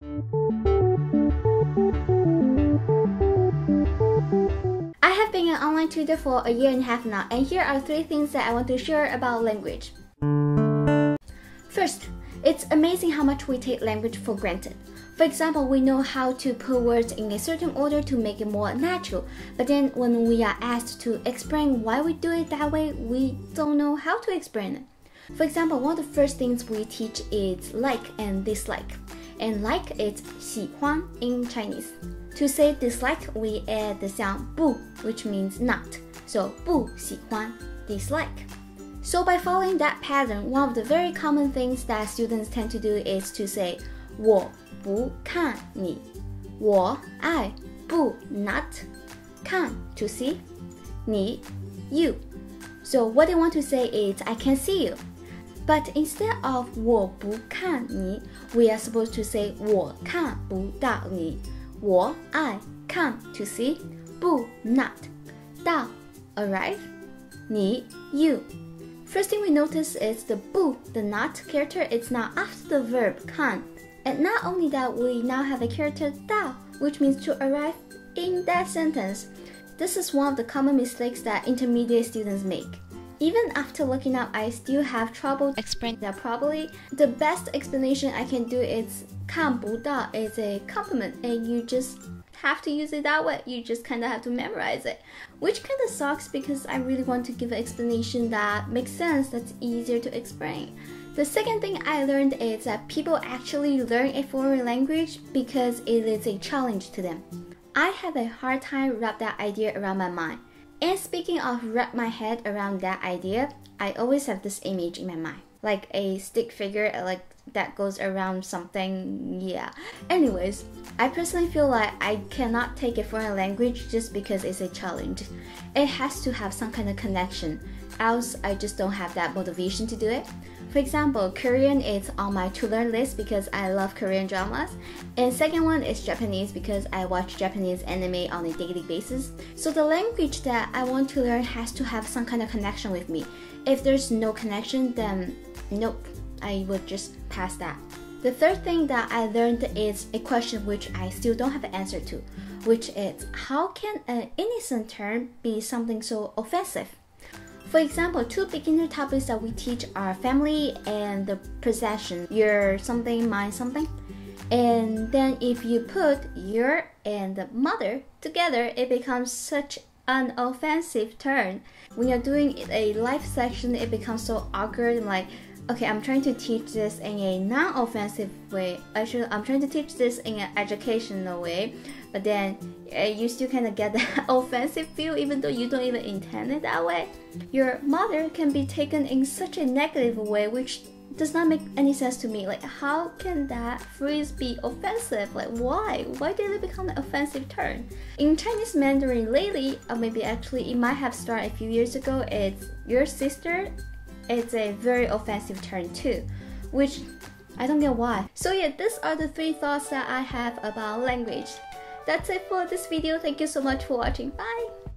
I have been an online tutor for a year and a half now, and here are 3 things that I want to share about language. First, it's amazing how much we take language for granted. For example, we know how to put words in a certain order to make it more natural, but then when we are asked to explain why we do it that way, we don't know how to explain it. For example, one of the first things we teach is like and dislike. And like is 喜欢 in Chinese. To say dislike, we add the sound 不, which means not. So 不喜欢, dislike. So by following that pattern, one of the very common things that students tend to do is to say 我不看你, 我爱不 not, 看 to see, 你 you. So what they want to say is I can see you. But instead of 我不看你, we are supposed to say 我看不到你. 我爱看 to see, 不 not, 到 arrive, 你 you. First thing we notice is the 不, the not character, is now after the verb 看. And not only that, we now have a character 到, which means to arrive in that sentence. This is one of the common mistakes that intermediate students make. Even after looking up, I still have trouble explaining that properly. The best explanation I can do is 看不到 is a compliment, and you just have to use it that way. You just kind of have to memorize it, which kind of sucks because I really want to give an explanation that makes sense, that's easier to explain. The second thing I learned is that people actually learn a foreign language because it is a challenge to them. I have a hard time wrap that idea around my mind. And speaking of wrap my head around that idea, I always have this image in my mind, like a stick figure like that goes around something, yeah. Anyways, I personally feel like I cannot take a foreign language just because it's a challenge. It has to have some kind of connection, else I just don't have that motivation to do it. For example, Korean is on my to-learn list because I love Korean dramas. And second one is Japanese because I watch Japanese anime on a daily basis. So the language that I want to learn has to have some kind of connection with me. If there's no connection, then nope, I would just pass that. The third thing that I learned is a question which I still don't have an answer to, which is how can an innocent term be something so offensive? For example, 2 beginner topics that we teach are family and the possession, your something, my something. And then if you put your and the mother together, it becomes such an offensive term. When you're doing a life section, it becomes so awkward and like, okay, I'm trying to teach this in a non-offensive way. Actually, I'm trying to teach this in an educational way, but then you still kind of get that offensive feel even though you don't even intend it that way. Your mother can be taken in such a negative way, which does not make any sense to me. Like, how can that phrase be offensive? Like, why? Why did it become an offensive term? In Chinese Mandarin lately, or maybe actually it might have started a few years ago, it's your sister. It's a very offensive term too, which I don't get why. So yeah, these are the 3 thoughts that I have about language. That's it for this video. Thank you so much for watching. Bye!